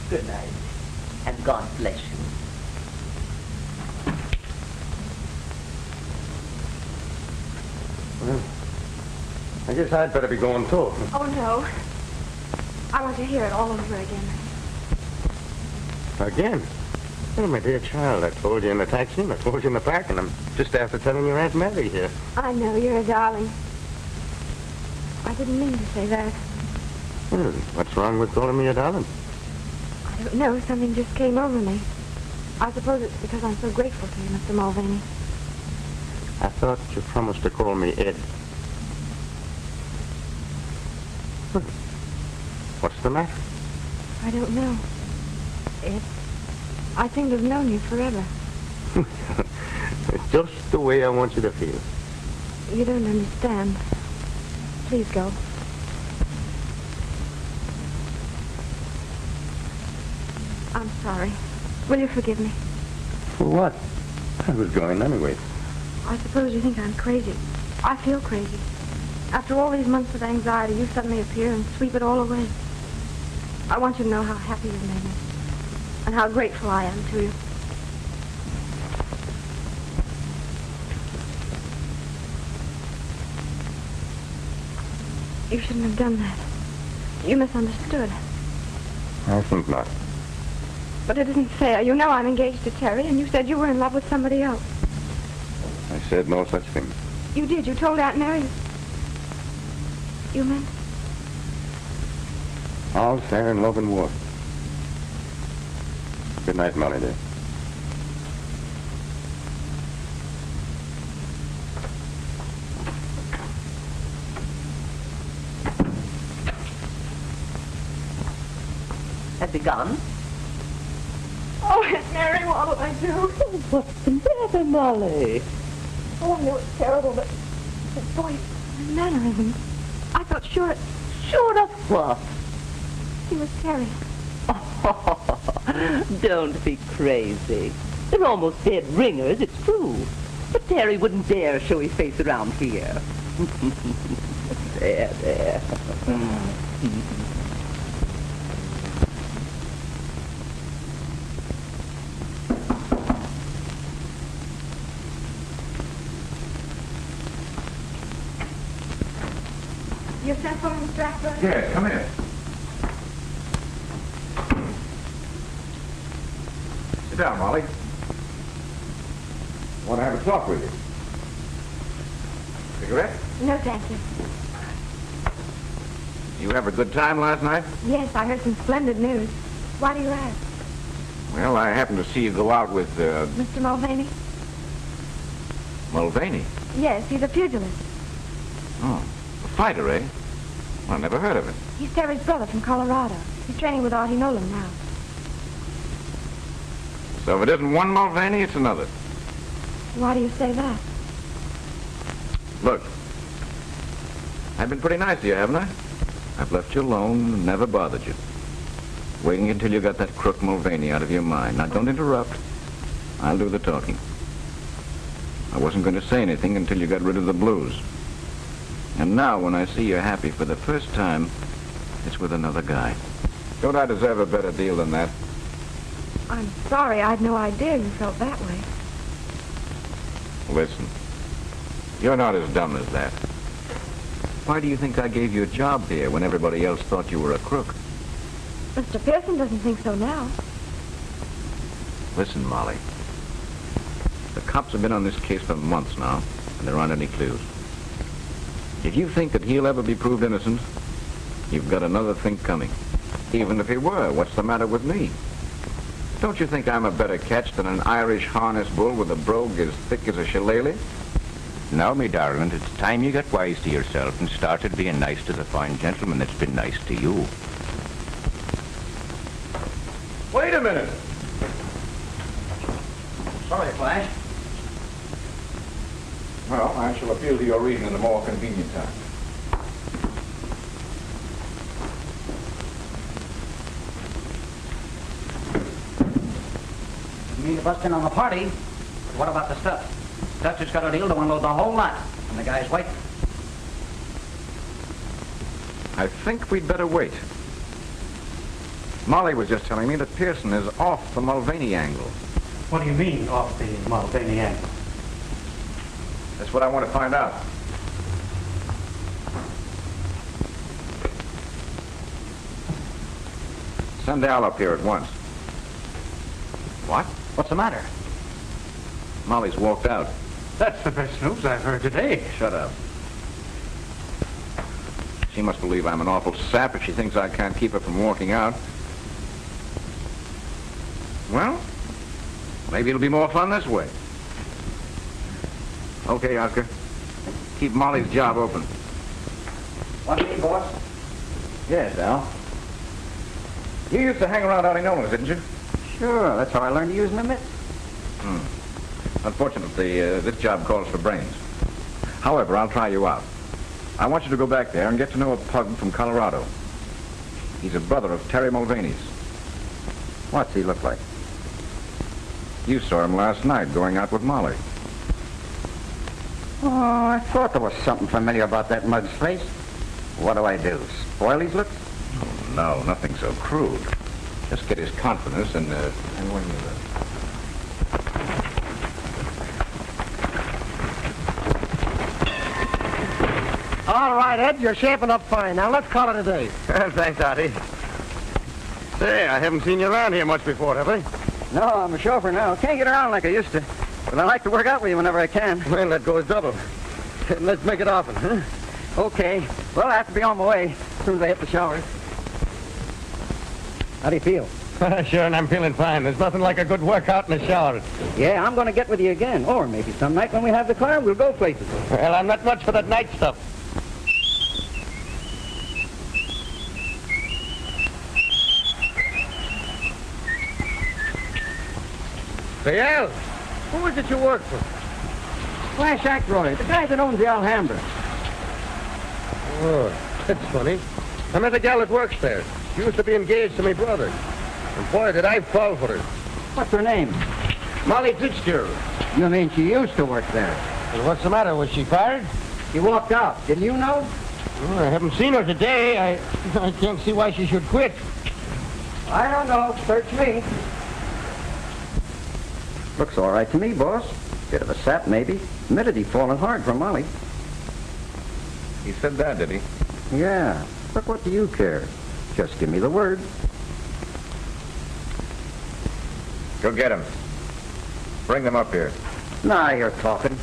Good night, and God bless you. Well, I guess I'd better be going, too. Oh, no. I want to hear it all over again. Again? Oh, my dear child, I told you in the taxi, and I told you in the park, and I'm just after telling your Aunt Mary here. I know, you're a darling. I didn't mean to say that. Well, what's wrong with calling me a darling? I don't know, something just came over me. I suppose it's because I'm so grateful to you, Mr. Mulvaney. I thought you promised to call me Ed. What's the matter? I don't know. I seem to have known you forever. It's just the way I want you to feel. You don't understand. Please go. I'm sorry. Will you forgive me? For what? I was going anyway. I suppose you think I'm crazy. I feel crazy. After all these months of anxiety, you suddenly appear and sweep it all away. I want you to know how happy you've made me, and how grateful I am to you. You shouldn't have done that. You misunderstood. I think not. But it isn't fair. You know I'm engaged to Terry, and you said you were in love with somebody else. I said no such thing. You did. You told Aunt Mary. You meant? All's fair in love and war. Good night, Molly, dear. begun. Oh, Aunt Mary, what'll I do? What's the matter, Molly? Oh, I know it's terrible, but his voice, his mannerisms. I felt sure it... Sure of what? He was Terry. Don't be crazy. They're almost dead ringers, it's true. But Terry wouldn't dare show his face around here. There. You sent for Mr. Blackburn? Yes, come in. Sit down, Molly. Want to have a talk with you. Cigarette? No, thank you. You have a good time last night? Yes, I heard some splendid news. Why do you ask? Well, I happened to see you go out with, Mr. Mulvaney? Mulvaney. Yes, he's a pugilist. Oh, a fighter, eh? Well, I never heard of him. He's Terry's brother from Colorado. He's training with Artie Nolan now. So if it isn't one Mulvaney, it's another. Why do you say that? Look, I've been pretty nice to you, haven't I? I've left you alone and never bothered you. Waiting until you got that crook Mulvaney out of your mind. Now, don't interrupt. I'll do the talking. I wasn't going to say anything until you got rid of the blues. And now, when I see you're happy for the first time, it's with another guy. Don't I deserve a better deal than that? I'm sorry. I'd no idea you felt that way. Listen, you're not as dumb as that. Why do you think I gave you a job here when everybody else thought you were a crook? Mr. Pearson doesn't think so now. Listen, Molly. The cops have been on this case for months now, and there aren't any clues. If you think that he'll ever be proved innocent, you've got another thing coming. Even if he were, what's the matter with me? Don't you think I'm a better catch than an Irish harness bull with a brogue as thick as a shillelagh? Now, me darling, it's time you got wise to yourself and started being nice to the fine gentleman that's been nice to you. Wait a minute. Sorry, Flash. Well, I shall appeal to your reason at a more convenient time. You mean to bust in on the party? What about the stuff? Dutcher's got a deal to unload the whole lot, and the guy's waiting. I think we'd better wait. Molly was just telling me that Pearson is off the Mulvaney angle. What do you mean, off the Mulvaney angle? That's what I want to find out. Send Al up here at once. What? What's the matter? Molly's walked out. That's the best news I've heard today. Shut up. She must believe I'm an awful sap if she thinks I can't keep her from walking out. Well, maybe it'll be more fun this way. Okay, Oscar. Keep Molly's job open. What do you mean, boss? Yes, Al. You used to hang around Artie Nolan's, didn't you? Sure, that's how I learned to use my mitts. Unfortunately, this job calls for brains. However, I'll try you out. I want you to go back there and get to know a pug from Colorado. He's a brother of Terry Mulvaney's. What's he look like? You saw him last night going out with Molly. Oh, I thought there was something familiar about that mug's face. What do I do? Spoil his looks? Oh, no, nothing so crude. Just get his confidence and when you... All right, Ed, you're shaping up fine. Now, let's call it a day. Thanks, Artie. Say, I haven't seen you around here much before, have I? No, I'm a chauffeur now. Can't get around like I used to. But I like to work out with you whenever I can. Well, that goes double. Let's make it often, huh? Okay. Well, I have to be on my way as soon as I hit the showers. How do you feel? Sure, and I'm feeling fine. There's nothing like a good workout in the shower. Yeah, I'm going to get with you again. Or maybe some night when we have the car, we'll go places. Well, I'm not much for that night stuff. Say, Al, who is it you work for? Flash Ackroyd, the guy that owns the Alhambra. Oh, that's funny. I met a gal that works there. She used to be engaged to my brother. And boy, did I fall for her. What's her name? Molly Fitzgerald. You mean she used to work there? Well, what's the matter? Was she fired? She walked out. Didn't you know? Well, I haven't seen her today. I can't see why she should quit. I don't know. Search me. Looks all right to me, boss. Bit of a sap, maybe. Admitted he'd fallen hard for Molly. He said that, did he? Yeah. But what do you care? Just give me the word. Go get him. Bring them up here. Now you're talking.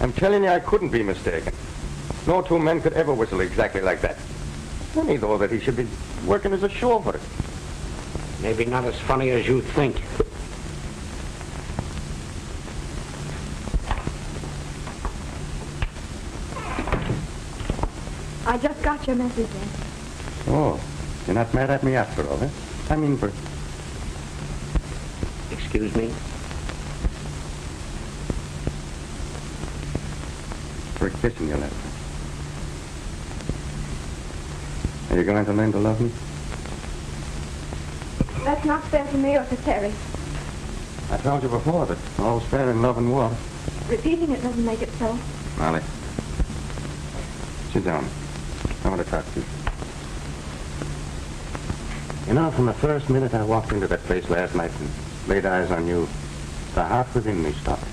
I'm telling you, I couldn't be mistaken. No two men could ever whistle exactly like that. Funny, though, that he should be working as a chauffeur. Maybe not as funny as you think. I just got your message, Ed. Oh, you're not mad at me after all, eh? I mean, for... Excuse me? For kissing you last night. Are you going to learn to love me? That's not fair to me or to Terry. I told you before that all's fair in love and war. Repeating it doesn't make it so. Molly, sit down. I want to talk to you. You know, from the first minute I walked into that place last night and laid eyes on you, the heart within me stopped.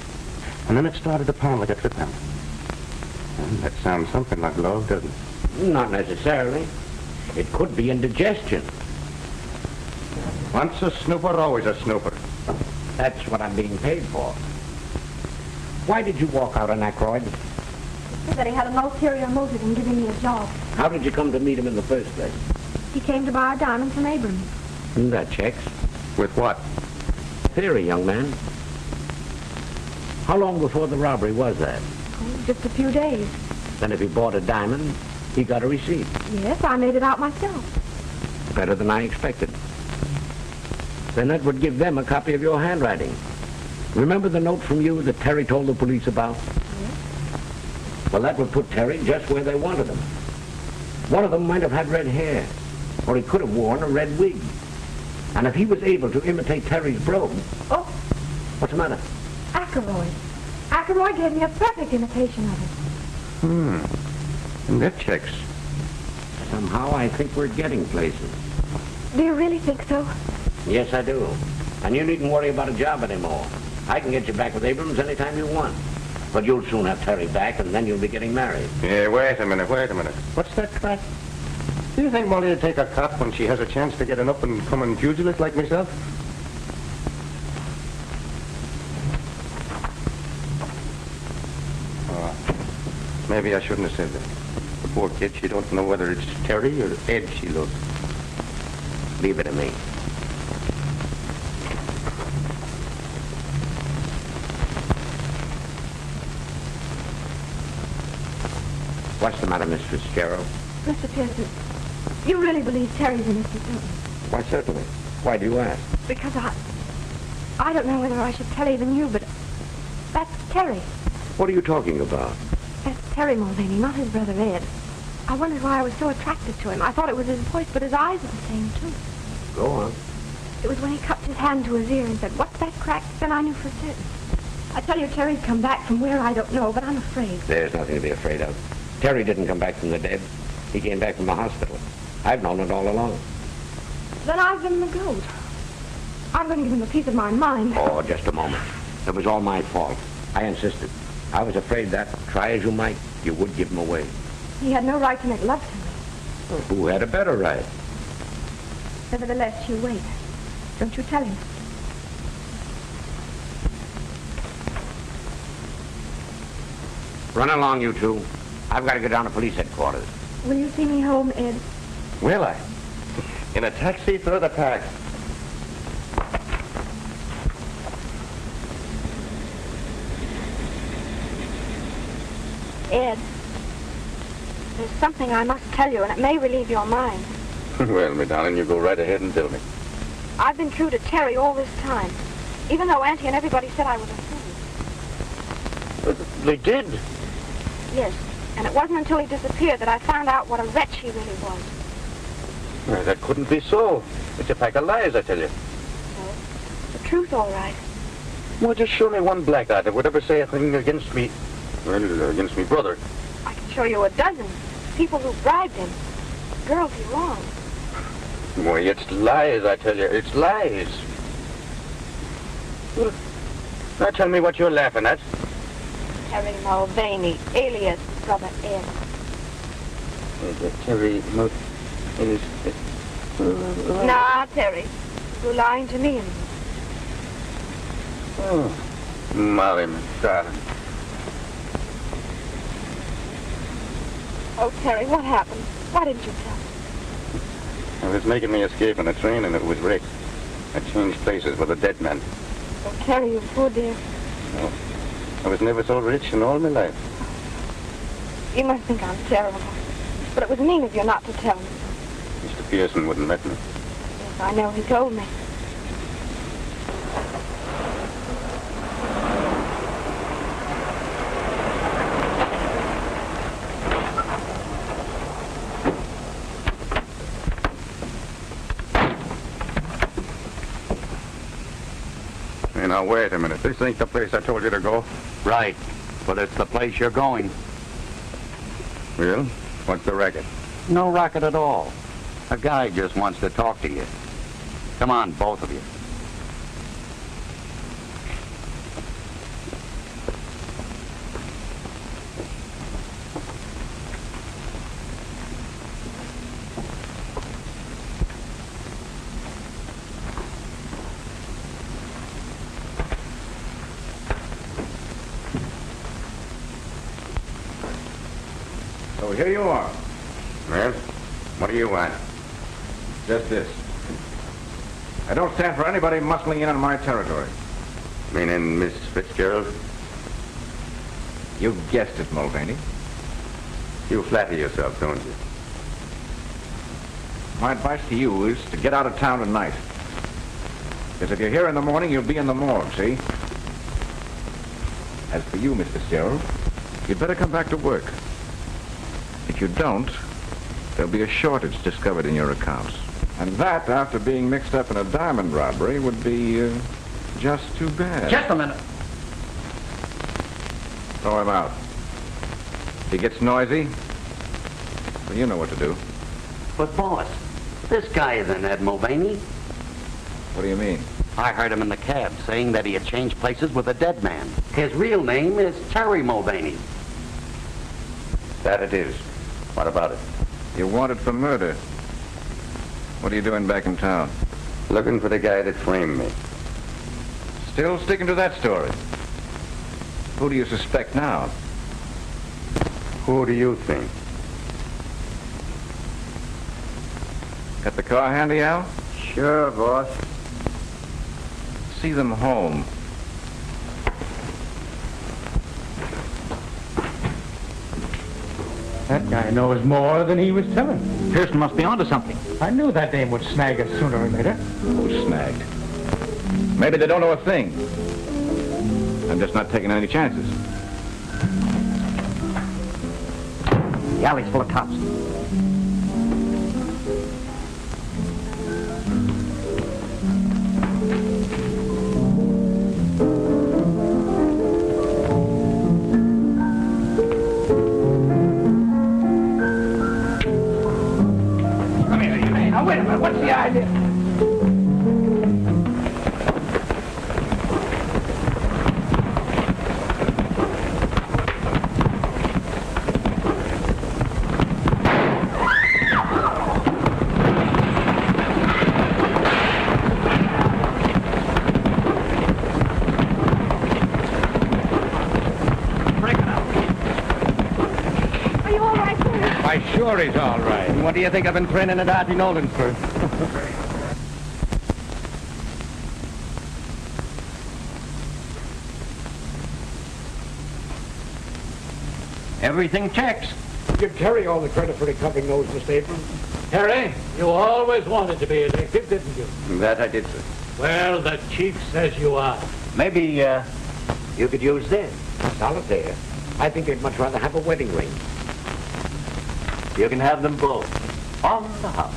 And then it started to pound like a trip hammer. And that sounds something like love, doesn't it? Not necessarily. It could be indigestion. Once a snooper, always a snooper. That's what I'm being paid for. Why did you walk out on Ackroyd? He said that he had an ulterior motive in giving me a job. How did you come to meet him in the first place? He came to buy a diamond from Abrams. That checks. With what? Theory, young man. How long before the robbery was that? Oh, just a few days. Then if he bought a diamond, he got a receipt. Yes, I made it out myself. Better than I expected. Then that would give them a copy of your handwriting. Remember the note from you that Terry told the police about? Yes. Well, that would put Terry just where they wanted him. One of them might have had red hair, or he could have worn a red wig. And if he was able to imitate Terry's brogue... Oh! What's the matter? Ackroyd. Ackroyd gave me a perfect imitation of it. And that checks. Somehow I think we're getting places. Do you really think so? Yes, I do. And you needn't worry about a job anymore. I can get you back with Abrams anytime you want. But you'll soon have Terry back, and then you'll be getting married. Yeah, wait a minute. What's that crack? Do you think Molly would take a cop when she has a chance to get an up-and-coming pugilist like myself? Oh, maybe I shouldn't have said that. The poor kid, she don't know whether it's Terry or Ed she loves. Leave it to me. What's the matter, Miss Fitzgerald? Mr. Pearson, you really believe Terry's innocent, don't you? Why, certainly. Why do you ask? Because I don't know whether I should tell even you, but that's Terry. What are you talking about? That's Terry Mulvaney, not his brother Ed. I wondered why I was so attracted to him. I thought it was his voice, but his eyes were the same, too. Go on. It was when he cupped his hand to his ear and said, "What's that crack?" Then I knew for certain. I tell you, Terry's come back from where I don't know, but I'm afraid. There's nothing to be afraid of. Terry didn't come back from the dead. He came back from the hospital. I've known it all along. Then I've been the goat. I'm going to give him a piece of my mind. Oh, just a moment. It was all my fault. I insisted. I was afraid that, try as you might, you would give him away. He had no right to make love to me. Who had a better right? Nevertheless, you wait. Don't you tell him. Run along, you two. I've got to go down to police headquarters. Will you see me home, Ed? Will I? In a taxi through the park. Ed, there's something I must tell you, and it may relieve your mind. Well, my darling, you go right ahead and tell me. I've been true to Terry all this time, even though Auntie and everybody said I was a fool. They did. Yes, and it wasn't until he disappeared that I found out what a wretch he really was. Well, that couldn't be so. It's a pack of lies, I tell you. No, the truth, all right. Well, just show me one black eye that would ever say a thing against me. Well, against me brother. I can show you a dozen. People who bribed him. Girls he wronged. Boy, it's lies, I tell you. It's lies. Well, now tell me what you're laughing at. Terry Mulvaney, alias Brother Ed. Terry Nah, Terry. You're lying to me. Oh, Molly, my darling. Oh, Terry, what happened? Why didn't you tell me? I was making me escape on a train and it was wrecked. I changed places with a dead man. Oh, Terry, you poor dear. Oh, I was never so rich in all my life. You must think I'm terrible. But it was mean of you not to tell me. Mr. Pearson wouldn't let me. Yes, I know. He told me. Hey, now, wait a minute. This ain't the place I told you to go. Right. But it's the place you're going. Well, what's the racket? No racket at all. A guy just wants to talk to you. Come on, both of you. So here you are. Well, what do you want? Just this. I don't stand for anybody muscling in on my territory. Meaning Miss Fitzgerald? You guessed it, Mulvaney. You flatter yourself, don't you? My advice to you is to get out of town tonight. Because if you're here in the morning, you'll be in the morgue, see? As for you, Miss Fitzgerald, you'd better come back to work. If you don't, there'll be a shortage discovered in your accounts. And that, after being mixed up in a diamond robbery, would be just too bad. Just a minute. Throw him out. If he gets noisy, well, you know what to do. But, boss, this guy isn't Ed Mulvaney. What do you mean? I heard him in the cab saying that he had changed places with a dead man. His real name is Terry Mulvaney. That it is. What about it? You're wanted for murder. What are you doing back in town? Looking for the guy that framed me. Still sticking to that story. Who do you suspect now? Who do you think? Got the car handy, Al? Sure, boss. See them home. That guy knows more than he was telling. Pearson must be onto something. I knew that dame would snag us sooner or later. Who's snagged? Maybe they don't know a thing. I'm just not taking any chances. The alley's full of cops. Wait a minute, what's the idea? Are you all right, Terry? Why, sure he's all right. What do you think I've been training at Artie Nolan's for? Everything checks. Give Terry all the credit for recovering those, Mr. Abrams. Harry, you always wanted to be a detective, didn't you? That I did, sir. Well, the chief says you are. Maybe you could use this. Solitaire. I think you'd much rather have a wedding ring. You can have them both on the house.